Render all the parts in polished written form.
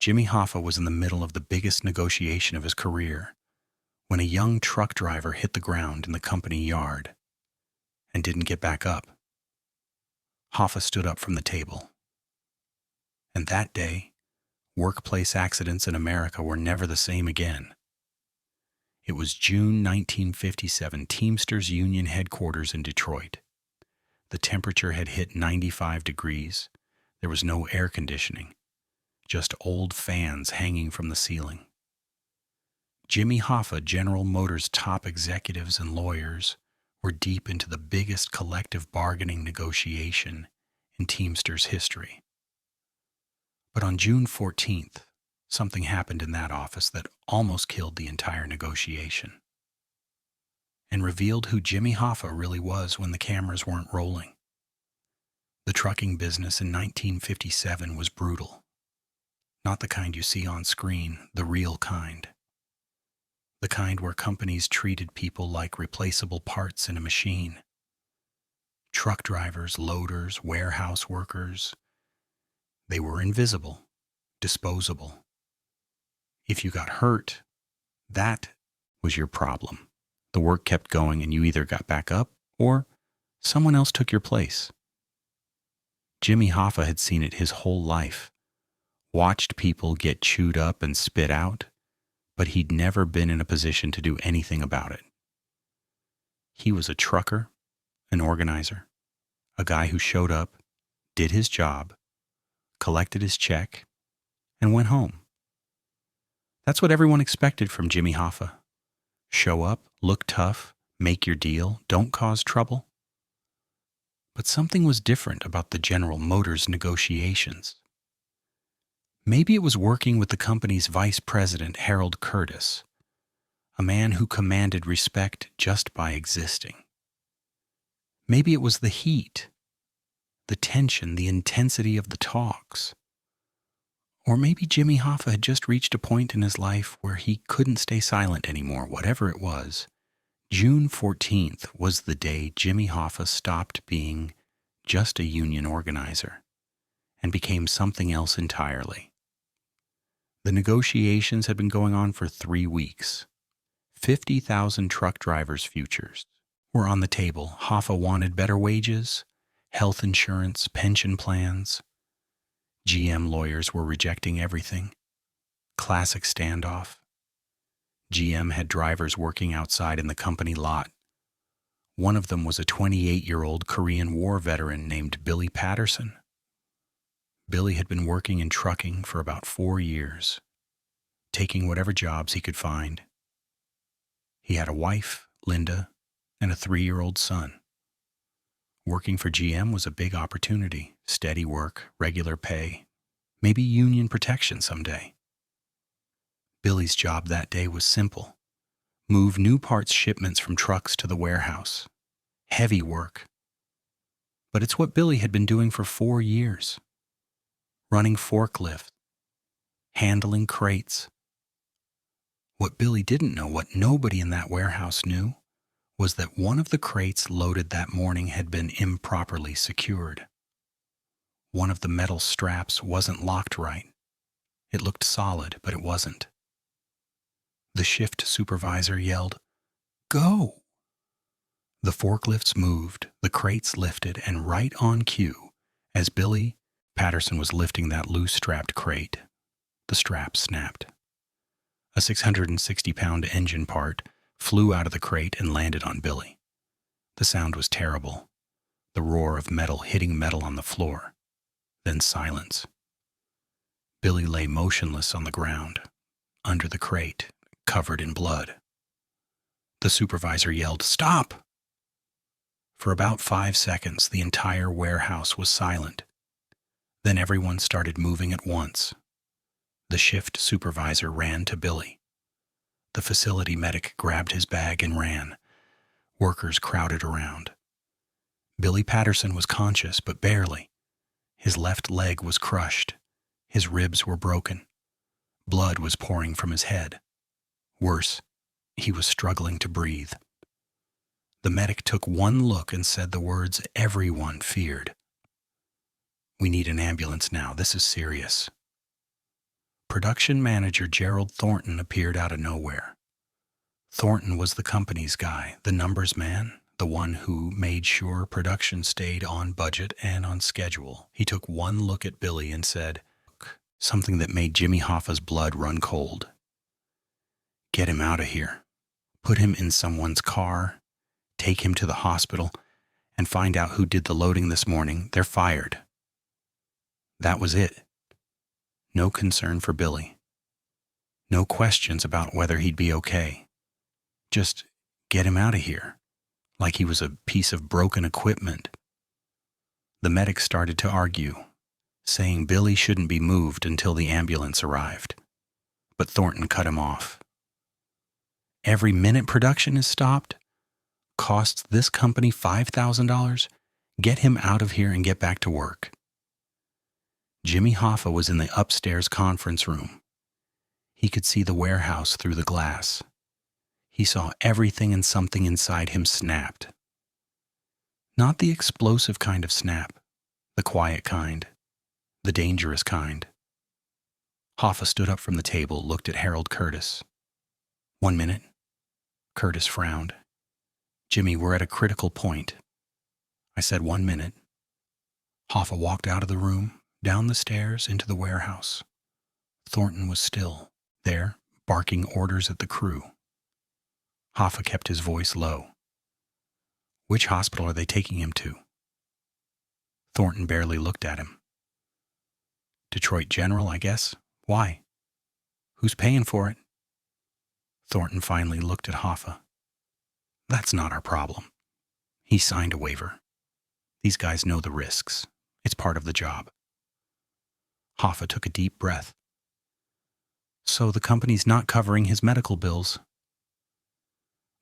Jimmy Hoffa was in the middle of the biggest negotiation of his career when a young truck driver hit the ground in the company yard and didn't get back up. Hoffa stood up from the table. And that day, workplace accidents in America were never the same again. It was June 1957, Teamsters Union headquarters in Detroit. The temperature had hit 95 degrees. There was no air conditioning, just old fans hanging from the ceiling. Jimmy Hoffa, General Motors' top executives and lawyers, were deep into the biggest collective bargaining negotiation in Teamsters history. But on June 14th, something happened in that office that almost killed the entire negotiation and revealed who Jimmy Hoffa really was when the cameras weren't rolling. The trucking business in 1957 was brutal. Not the kind you see on screen, the real kind. The kind where companies treated people like replaceable parts in a machine. Truck drivers, loaders, warehouse workers, they were invisible, disposable. If you got hurt, that was your problem. The work kept going and you either got back up or someone else took your place. Jimmy Hoffa had seen it his whole life, watched people get chewed up and spit out, but he'd never been in a position to do anything about it. He was a trucker, an organizer, a guy who showed up, did his job, collected his check, and went home. That's what everyone expected from Jimmy Hoffa. Show up, look tough, make your deal, don't cause trouble. But something was different about the General Motors negotiations. Maybe it was working with the company's vice president, Harold Curtis, a man who commanded respect just by existing. Maybe it was the heat, the tension, the intensity of the talks. Or maybe Jimmy Hoffa had just reached a point in his life where he couldn't stay silent anymore. Whatever it was, June 14th was the day Jimmy Hoffa stopped being just a union organizer and became something else entirely. The negotiations had been going on for 3 weeks. 50,000 truck drivers' futures were on the table. Hoffa wanted better wages, health insurance, pension plans. GM lawyers were rejecting everything. Classic standoff. GM had drivers working outside in the company lot. One of them was a 28-year-old Korean War veteran named Billy Patterson. Billy had been working in trucking for about 4 years, taking whatever jobs he could find. He had a wife, Linda, and a 3-year-old son. Working for GM was a big opportunity, steady work, regular pay, maybe union protection someday. Billy's job that day was simple. Move new parts shipments from trucks to the warehouse. Heavy work. But it's what Billy had been doing for 4 years. Running forklifts, handling crates. What Billy didn't know, what nobody in that warehouse knew, was that one of the crates loaded that morning had been improperly secured. One of the metal straps wasn't locked right. It looked solid, but it wasn't. The shift supervisor yelled, "Go!" The forklifts moved, the crates lifted, and right on cue, as Billy Patterson was lifting that loose-strapped crate, the strap snapped. A 660-pound engine part flew out of the crate and landed on Billy. The sound was terrible, the roar of metal hitting metal on the floor, then silence. Billy lay motionless on the ground, under the crate, covered in blood. The supervisor yelled, "Stop!" For about 5 seconds, the entire warehouse was silent. Then everyone started moving at once. The shift supervisor ran to Billy. The facility medic grabbed his bag and ran. Workers crowded around. Billy Patterson was conscious, but barely. His left leg was crushed. His ribs were broken. Blood was pouring from his head. Worse, he was struggling to breathe. The medic took one look and said the words everyone feared. "We need an ambulance now. This is serious." Production manager Gerald Thornton appeared out of nowhere. Thornton was the company's guy, the numbers man, the one who made sure production stayed on budget and on schedule. He took one look at Billy and said, something that made Jimmy Hoffa's blood run cold. Get him out of here. Put him in someone's car, take him to the hospital, and find out who did the loading this morning. They're fired. That was it. No concern for Billy. No questions about whether he'd be okay. Just get him out of here, like he was a piece of broken equipment. The medic started to argue, saying Billy shouldn't be moved until the ambulance arrived. But Thornton cut him off. Every minute production is stopped costs this company $5,000. Get him out of here and get back to work. Jimmy Hoffa was in the upstairs conference room. He could see the warehouse through the glass. He saw everything, and something inside him snapped. Not the explosive kind of snap, the quiet kind, the dangerous kind. Hoffa stood up from the table, looked at Harold Curtis. 1 minute. Curtis frowned. Jimmy, we're at a critical point. I said 1 minute. Hoffa walked out of the room, down the stairs, into the warehouse. Thornton was still there, barking orders at the crew. Hoffa kept his voice low. Which hospital are they taking him to? Thornton barely looked at him. Detroit General, I guess. Why? Who's paying for it? Thornton finally looked at Hoffa. That's not our problem. He signed a waiver. These guys know the risks. It's part of the job. Hoffa took a deep breath. So the company's not covering his medical bills.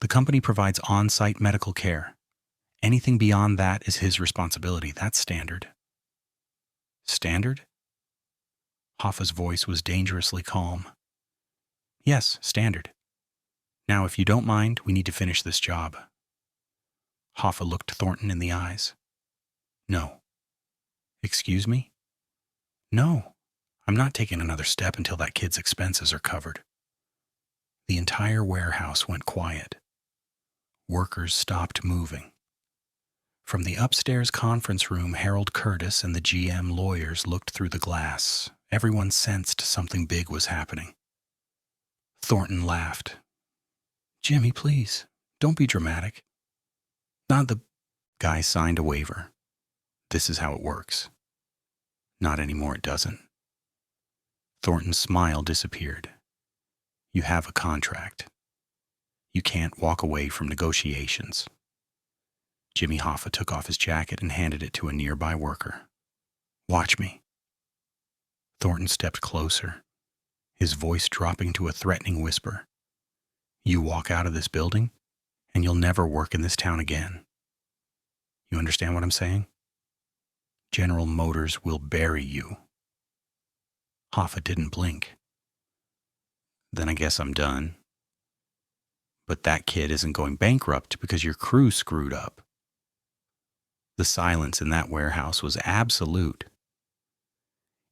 The company provides on-site medical care. Anything beyond that is his responsibility. That's standard. Standard? Hoffa's voice was dangerously calm. Yes, standard. Now, if you don't mind, we need to finish this job. Hoffa looked Thornton in the eyes. No. Excuse me? No. I'm not taking another step until that kid's expenses are covered. The entire warehouse went quiet. Workers stopped moving. From the upstairs conference room, Harold Curtis and the GM lawyers looked through the glass. Everyone sensed something big was happening. Thornton laughed. Jimmy, please, don't be dramatic. Not the guy signed a waiver. This is how it works. Not anymore, it doesn't. Thornton's smile disappeared. You have a contract. You can't walk away from negotiations. Jimmy Hoffa took off his jacket and handed it to a nearby worker. Watch me. Thornton stepped closer, his voice dropping to a threatening whisper. You walk out of this building, and you'll never work in this town again. You understand what I'm saying? General Motors will bury you. Hoffa didn't blink. Then I guess I'm done. But that kid isn't going bankrupt because your crew screwed up. The silence in that warehouse was absolute.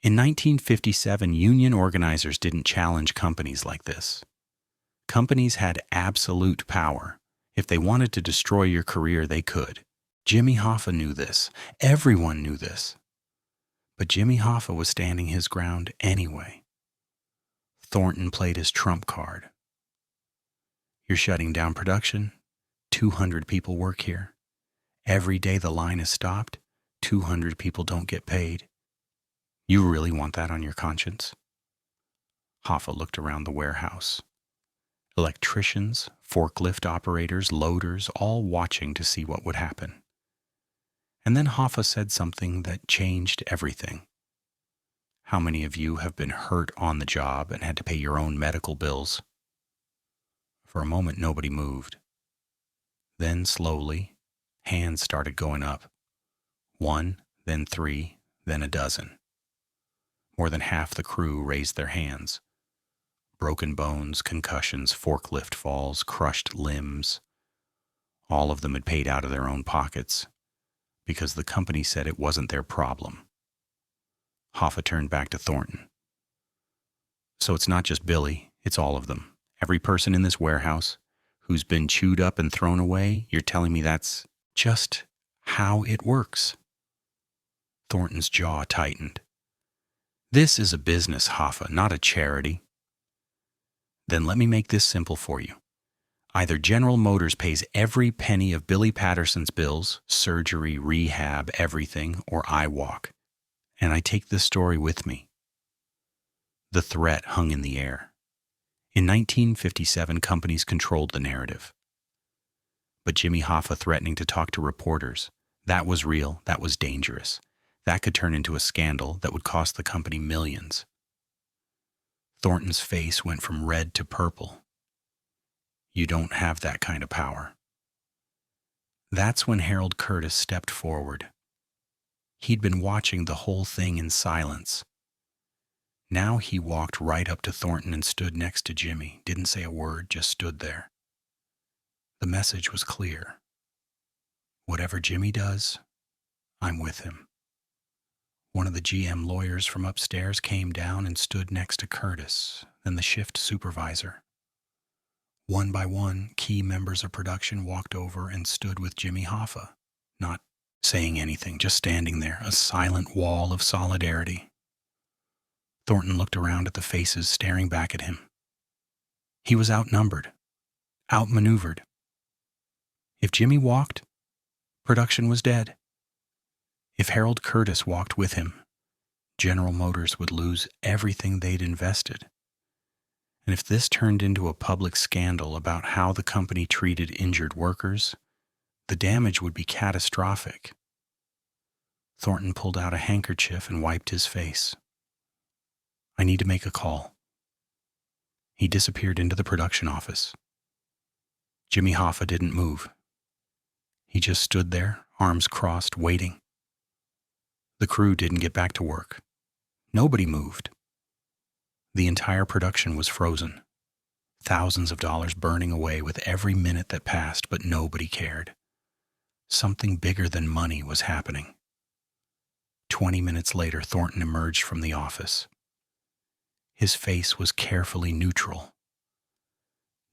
In 1957, union organizers didn't challenge companies like this. Companies had absolute power. If they wanted to destroy your career, they could. Jimmy Hoffa knew this. Everyone knew this. But Jimmy Hoffa was standing his ground anyway. Thornton played his trump card. You're shutting down production. 200 people work here. Every day the line is stopped, 200 people don't get paid. You really want that on your conscience? Hoffa looked around the warehouse. Electricians, forklift operators, loaders, all watching to see what would happen. And then Hoffa said something that changed everything. How many of you have been hurt on the job and had to pay your own medical bills? For a moment, nobody moved. Then slowly, hands started going up. 1, then 3, then a dozen. More than half the crew raised their hands. Broken bones, concussions, forklift falls, crushed limbs. All of them had paid out of their own pockets because the company said it wasn't their problem. Hoffa turned back to Thornton. So it's not just Billy, it's all of them. Every person in this warehouse who's been chewed up and thrown away, you're telling me that's just how it works? Thornton's jaw tightened. This is a business, Hoffa, not a charity. Then let me make this simple for you. Either General Motors pays every penny of Billy Patterson's bills, surgery, rehab, everything, or I walk. And I take this story with me. The threat hung in the air. In 1957, companies controlled the narrative. But Jimmy Hoffa threatening to talk to reporters, that was real, that was dangerous. That could turn into a scandal that would cost the company millions. Thornton's face went from red to purple. You don't have that kind of power. That's when Harold Curtis stepped forward. He'd been watching the whole thing in silence. Now he walked right up to Thornton and stood next to Jimmy, didn't say a word, just stood there. The message was clear. Whatever Jimmy does, I'm with him. One of the GM lawyers from upstairs came down and stood next to Curtis, then the shift supervisor. One by one, key members of production walked over and stood with Jimmy Hoffa, not saying anything, just standing there, a silent wall of solidarity. Thornton looked around at the faces staring back at him. He was outnumbered, outmaneuvered. If Jimmy walked, production was dead. If Harold Curtis walked with him, General Motors would lose everything they'd invested. And if this turned into a public scandal about how the company treated injured workers, the damage would be catastrophic. Thornton pulled out a handkerchief and wiped his face. I need to make a call. He disappeared into the production office. Jimmy Hoffa didn't move. He just stood there, arms crossed, waiting. The crew didn't get back to work. Nobody moved. The entire production was frozen. Thousands of dollars burning away with every minute that passed, but nobody cared. Something bigger than money was happening. 20 minutes later, Thornton emerged from the office. His face was carefully neutral.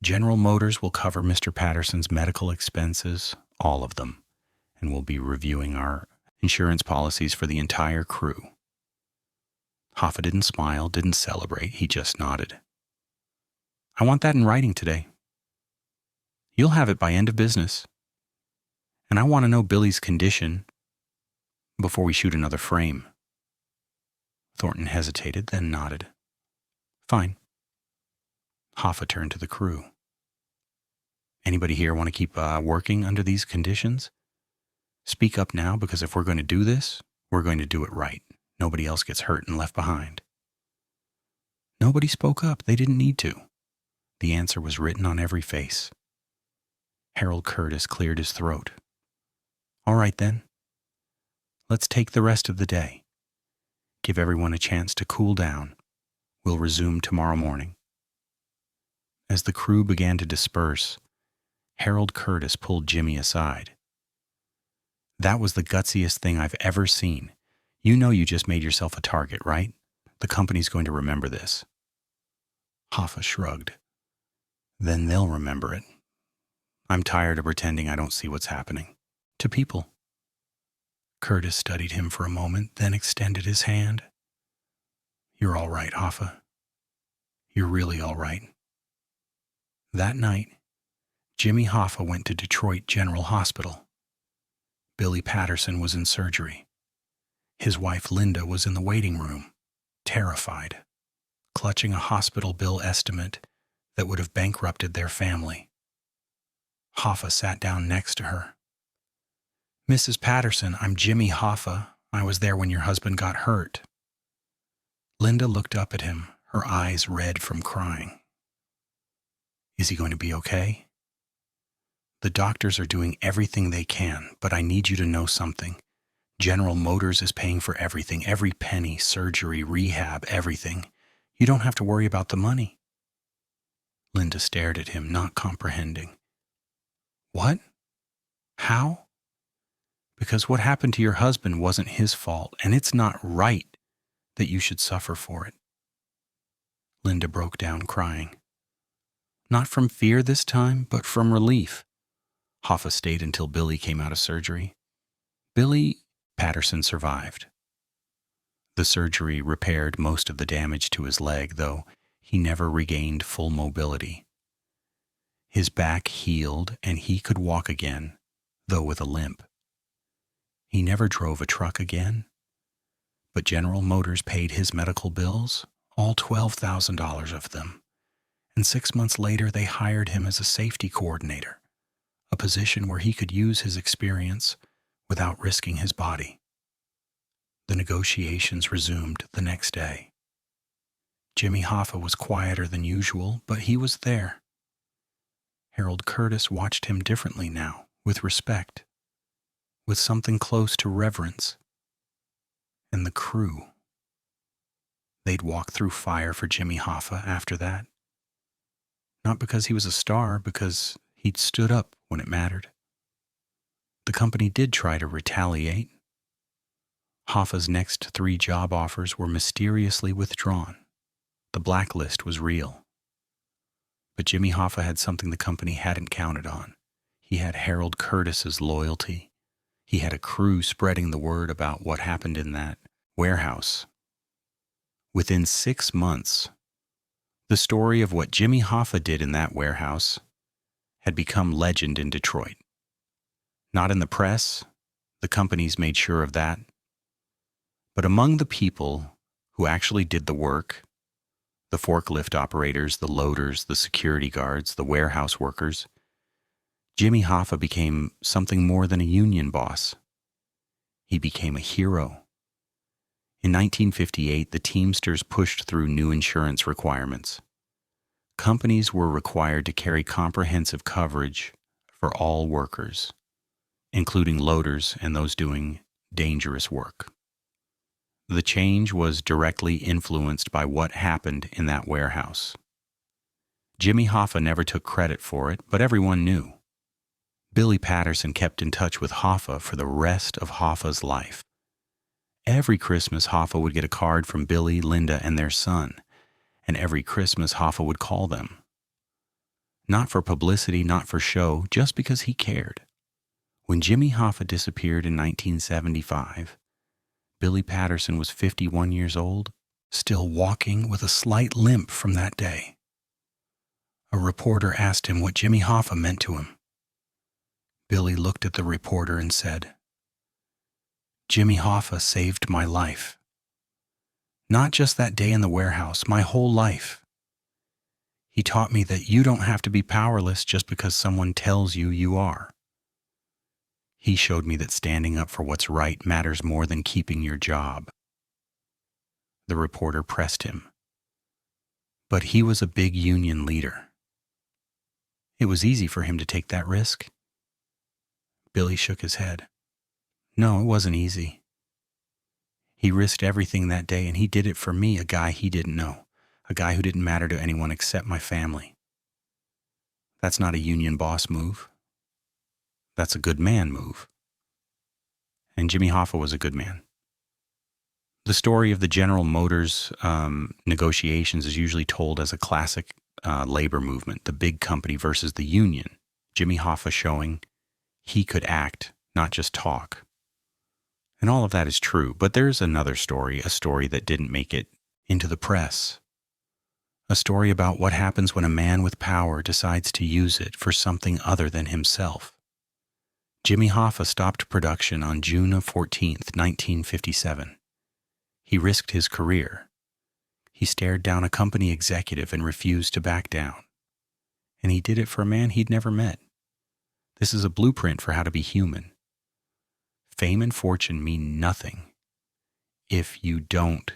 General Motors will cover Mr. Patterson's medical expenses, all of them, and we'll be reviewing our insurance policies for the entire crew. Hoffa didn't smile, didn't celebrate, he just nodded. I want that in writing today. You'll have it by end of business. And I want to know Billy's condition before we shoot another frame. Thornton hesitated, then nodded. Fine. Hoffa turned to the crew. Anybody here want to keep working under these conditions? Speak up now, because if we're going to do this, we're going to do it right. Nobody else gets hurt and left behind. Nobody spoke up. They didn't need to. The answer was written on every face. Harold Curtis cleared his throat. All right then. Let's take the rest of the day. Give everyone a chance to cool down. We'll resume tomorrow morning. As the crew began to disperse, Harold Curtis pulled Jimmy aside. That was the gutsiest thing I've ever seen. You know you just made yourself a target, right? The company's going to remember this. Hoffa shrugged. Then they'll remember it. I'm tired of pretending I don't see what's happening. To people. Curtis studied him for a moment, then extended his hand. You're all right, Hoffa. You're really all right. That night, Jimmy Hoffa went to Detroit General Hospital. Billy Patterson was in surgery. His wife Linda was in the waiting room, terrified, clutching a hospital bill estimate that would have bankrupted their family. Hoffa sat down next to her. Mrs. Patterson, I'm Jimmy Hoffa. I was there when your husband got hurt. Linda looked up at him, her eyes red from crying. Is he going to be okay? The doctors are doing everything they can, but I need you to know something. General Motors is paying for everything, every penny, surgery, rehab, everything. You don't have to worry about the money. Linda stared at him, not comprehending. What? How? Because what happened to your husband wasn't his fault, and it's not right that you should suffer for it. Linda broke down crying. Not from fear this time, but from relief. Hoffa stayed until Billy came out of surgery. Billy Patterson survived. The surgery repaired most of the damage to his leg, though he never regained full mobility. His back healed and he could walk again, though with a limp. He never drove a truck again, but General Motors paid his medical bills, all $12,000 of them, and 6 months later they hired him as a safety coordinator, a position where he could use his experience without risking his body. The negotiations resumed the next day. Jimmy Hoffa was quieter than usual, but he was there. Harold Curtis watched him differently now, with respect, with something close to reverence. And the crew. They'd walk through fire for Jimmy Hoffa after that. Not because he was a star, because he'd stood up when it mattered. The company did try to retaliate. Hoffa's next 3 job offers were mysteriously withdrawn. The blacklist was real. But Jimmy Hoffa had something the company hadn't counted on. He had Harold Curtis's loyalty. He had a crew spreading the word about what happened in that warehouse. Within 6 months, the story of what Jimmy Hoffa did in that warehouse had become legend in Detroit. Not in the press, the companies made sure of that, but among the people who actually did the work, the forklift operators, the loaders, the security guards, the warehouse workers, Jimmy Hoffa became something more than a union boss. He became a hero. In 1958, the Teamsters pushed through new insurance requirements. Companies were required to carry comprehensive coverage for all workers, including loaders and those doing dangerous work. The change was directly influenced by what happened in that warehouse. Jimmy Hoffa never took credit for it, but everyone knew. Billy Patterson kept in touch with Hoffa for the rest of Hoffa's life. Every Christmas, Hoffa would get a card from Billy, Linda, and their son, and every Christmas, Hoffa would call them. Not for publicity, not for show, just because he cared. When Jimmy Hoffa disappeared in 1975, Billy Patterson was 51 years old, still walking with a slight limp from that day. A reporter asked him what Jimmy Hoffa meant to him. Billy looked at the reporter and said, "Jimmy Hoffa saved my life. Not just that day in the warehouse, my whole life. He taught me that you don't have to be powerless just because someone tells you you are. He showed me that standing up for what's right matters more than keeping your job." The reporter pressed him. But he was a big union leader. It was easy for him to take that risk. Billy shook his head. No, it wasn't easy. He risked everything that day, and he did it for me, a guy he didn't know, a guy who didn't matter to anyone except my family. That's not a union boss move. That's a good man move. And Jimmy Hoffa was a good man. The story of the General Motors negotiations is usually told as a classic labor movement, the big company versus the union. Jimmy Hoffa showing he could act, not just talk. And all of that is true, but there's another story, a story that didn't make it into the press. A story about what happens when a man with power decides to use it for something other than himself. Jimmy Hoffa stopped production on June 14th, 1957. He risked his career. He stared down a company executive and refused to back down. And he did it for a man he'd never met. This is a blueprint for how to be human. Fame and fortune mean nothing if you don't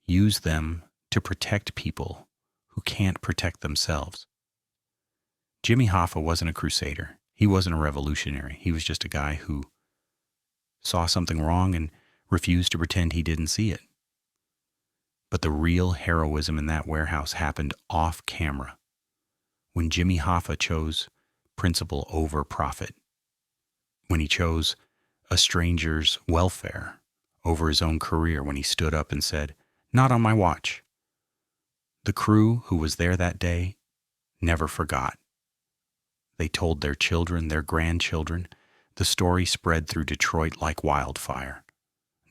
use them to protect people who can't protect themselves. Jimmy Hoffa wasn't a crusader. He wasn't a revolutionary. He was just a guy who saw something wrong and refused to pretend he didn't see it. But the real heroism in that warehouse happened off camera, when Jimmy Hoffa chose principle over profit, when he chose a stranger's welfare over his own career, when he stood up and said, "Not on my watch." The crew who was there that day never forgot. They told their children, their grandchildren. The story spread through Detroit like wildfire.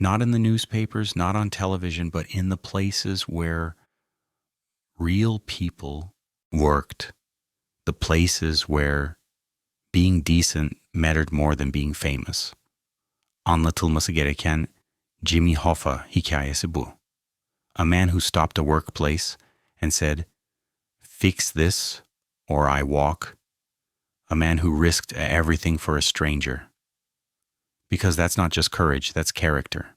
Not in the newspapers, not on television, but in the places where real people worked. The places where being decent mattered more than being famous. Anlatılması gereken Jimmy Hoffa hikayesi bu. A man who stopped a workplace and said, "Fix this or I walk." A man who risked everything for a stranger. Because that's not just courage, that's character.